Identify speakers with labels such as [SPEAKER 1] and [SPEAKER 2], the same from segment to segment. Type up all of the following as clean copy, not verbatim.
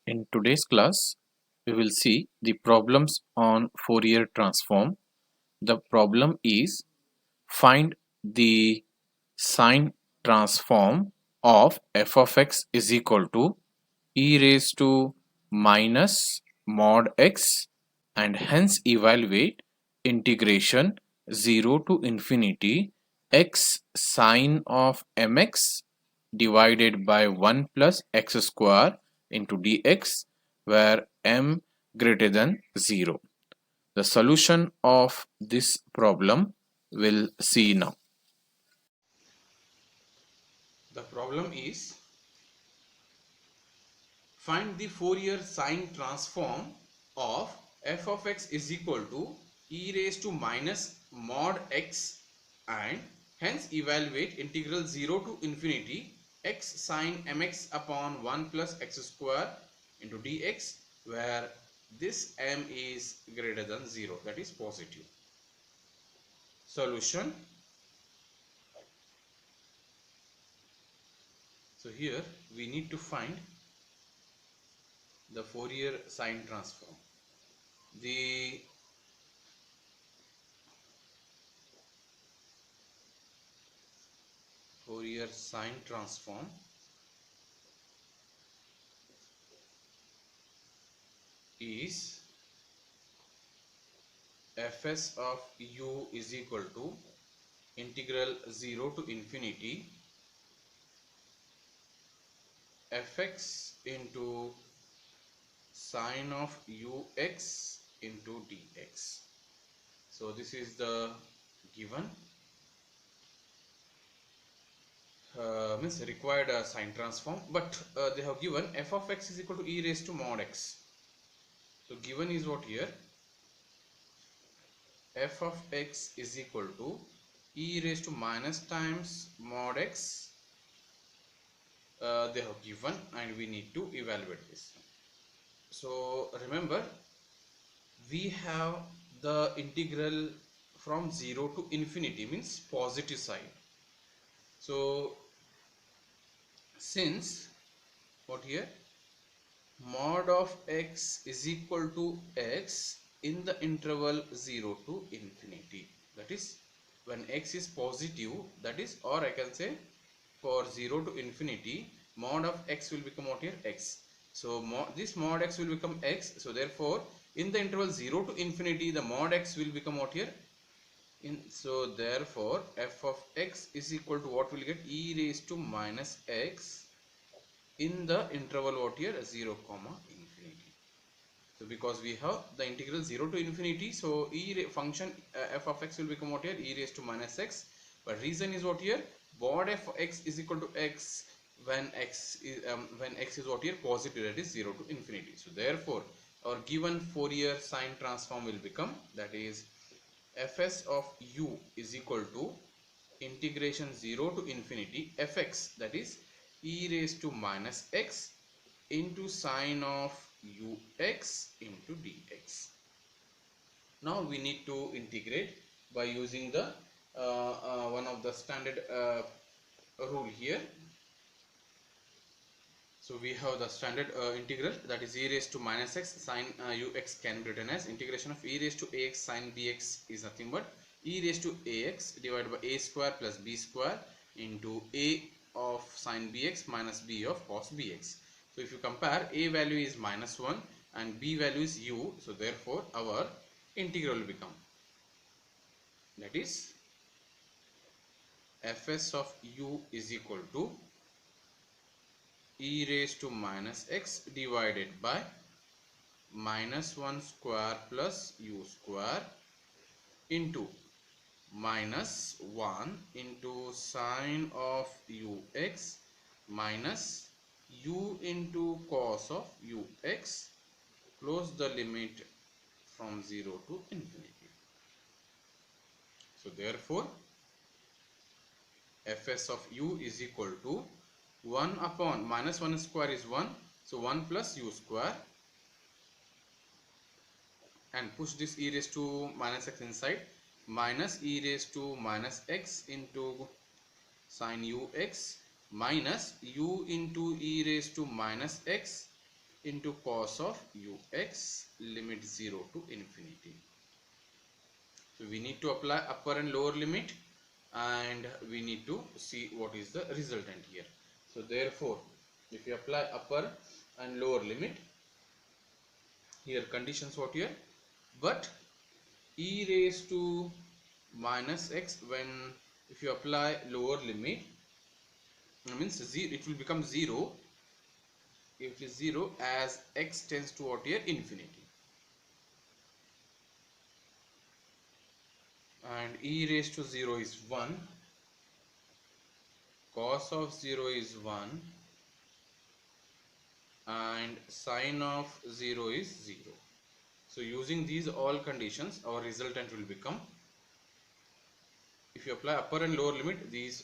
[SPEAKER 1] In today's class, we will see the problems on Fourier transform. The problem is find the sine transform of f of x is equal to e raised to minus mod x and hence evaluate integration 0 to infinity x sine of mx divided by 1 plus x square into dx where m greater than 0. The solution of this problem we'll see now.
[SPEAKER 2] The problem is find the Fourier sine transform of f of x is equal to e raised to minus mod x and hence evaluate integral 0 to infinity x sine mx upon 1 plus x square into dx where this m is greater than 0, that is positive. Solution. So here we need to find the Fourier sine transform. The Fourier sine transform is fs of u is equal to integral 0 to infinity fx into sine of ux into dx. So this is the given means required sine transform, but they have given f of x is equal to e raised to mod x. So given is what here, f of x is equal to e raised to minus times mod x. They have given and we need to evaluate this. So remember, we have the integral from 0 to infinity means positive side. So since what here, mod of x is equal to x in the interval 0 to infinity, that is when x is positive, that is, or I can say for 0 to infinity mod of x will become what here, x. So this mod x will become x, so therefore in the interval 0 to infinity the mod x will become what here, so therefore f of x is equal to what will get, e raised to minus x in the interval what here, 0 comma infinity. So because we have the integral 0 to infinity, so function f of x will become what here, e raised to minus x, but reason is what here, mod f of x is equal to x when x is what here, positive, that is 0 to infinity. So therefore our given Fourier sine transform will become, that is fs of u is equal to integration 0 to infinity fx, that is e raised to minus x into sine of ux into dx. Now we need to integrate by using the one of the standard rule here. So we have the standard integral, that is e raised to minus x sine ux can be written as integration of e raised to ax sine bx is nothing but e raised to ax divided by a square plus b square into a of sine bx minus b of cos bx. So if you compare, a value is minus 1 and b value is u, so therefore our integral will become, that is fs of u is equal to e raised to minus x divided by minus 1 square plus u square into minus 1 into sine of ux minus u into cos of ux, close the limit from 0 to infinity. So therefore fs of u is equal to 1 upon minus 1 square is 1, so 1 plus u square, and push this e raised to minus x inside, minus e raised to minus x into sine ux minus u into e raised to minus x into cos of ux limit 0 to infinity. So we need to apply upper and lower limit, and we need to see what is the resultant here. So therefore, if you apply upper and lower limit, here conditions what here, but e raised to minus x, when if you apply lower limit, it means it will become 0 if it is 0 as x tends to what here, infinity, and e raised to 0 is 1, cos of 0 is 1, and sine of 0 is 0. So using these all conditions, our resultant will become, if you apply upper and lower limit, these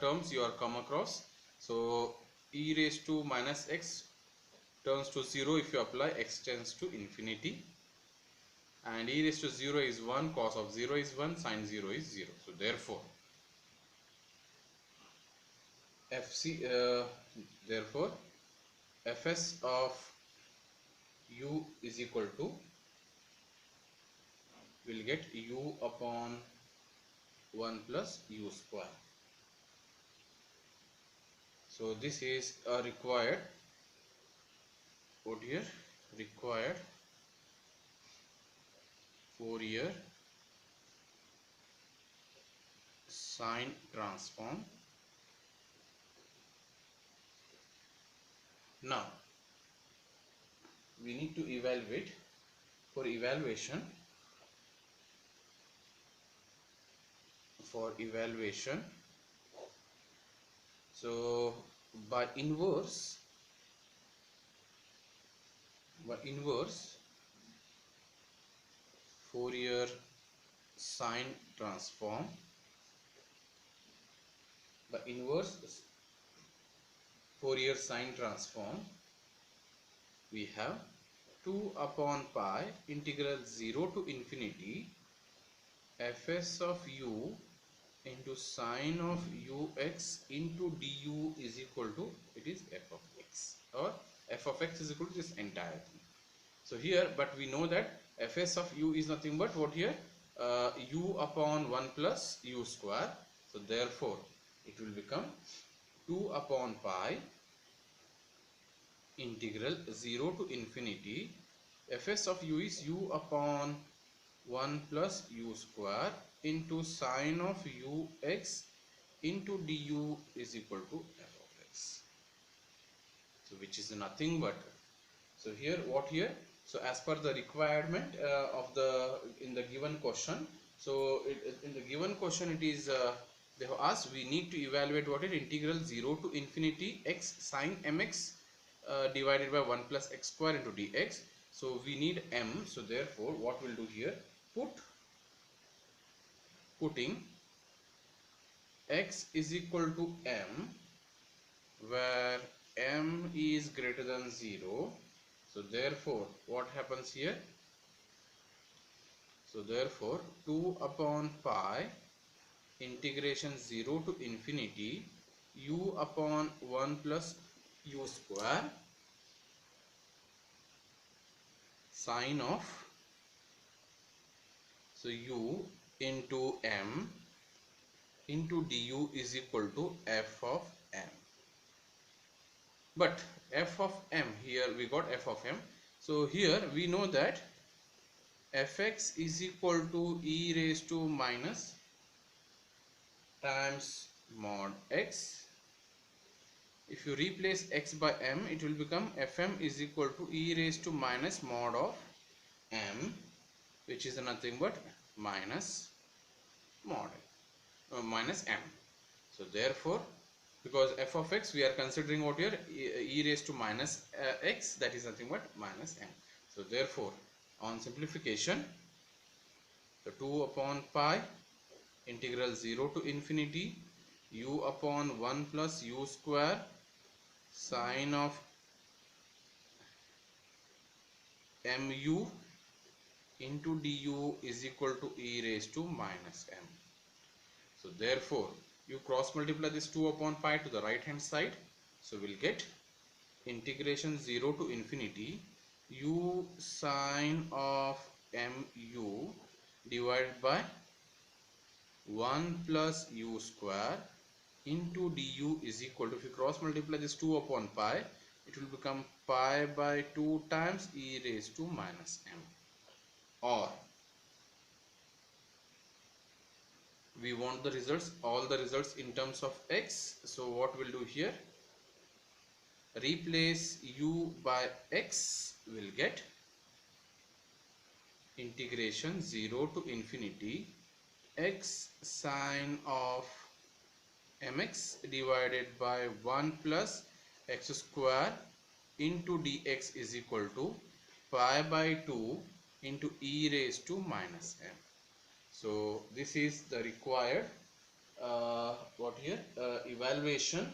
[SPEAKER 2] terms you are come across. So e raised to minus x turns to 0 if you apply x tends to infinity, and e raised to 0 is 1, cos of 0 is 1, sine 0 is 0. So therefore fc therefore fs of u is equal to, will get u upon 1 plus u square. So this is a required, what here, required Fourier sine transform. Now we need to evaluate, for evaluation, so by inverse Fourier sine transform, by inverse Fourier sine transform, we have 2 upon pi integral 0 to infinity fs of u into sine of ux into du is equal to, it is f of x, or f of x is equal to this entire thing. So here, but we know that fs of u is nothing but what here, u upon 1 plus u square. So therefore it will become 2 upon pi integral 0 to infinity fs of u is u upon 1 plus u square into sine of ux into du is equal to f of x. So which is nothing but, so here what here, so as per the requirement of the, in the given question, so in the given question it is they have asked, we need to evaluate what is integral 0 to infinity x sine mx divided by 1 plus x square into dx. So we need m, so therefore what we'll do here, putting x is equal to m, where m is greater than 0. So therefore what happens here, so therefore 2 upon pi integration 0 to infinity u upon 1 plus u square sine of, so u into m into du is equal to f of m. But f of m, here we got f of m. So here we know that fx is equal to e raised to minus times mod x. If you replace x by m, it will become fm is equal to e raised to minus mod of m, which is nothing but minus mod minus m. So therefore, because f of x we are considering what here, e raised to minus x, that is nothing but minus m. So therefore on simplification, the 2 upon pi integral 0 to infinity u upon 1 plus u square sine of mu into du is equal to e raised to minus m. So therefore you cross multiply this 2 upon pi to the right hand side, so we'll get integration 0 to infinity u sine of mu divided by 1 plus u square into du is equal to, if you cross multiply this 2 upon pi, it will become pi by 2 times e raised to minus m. Or we want the results, all the results in terms of x. So what we'll do here, replace u by x, will get integration 0 to infinity x sine of mx divided by 1 plus x square into dx is equal to pi by 2 into e raised to minus m. So this is the required evaluation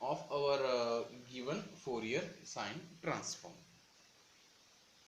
[SPEAKER 2] of our given Fourier sine transform.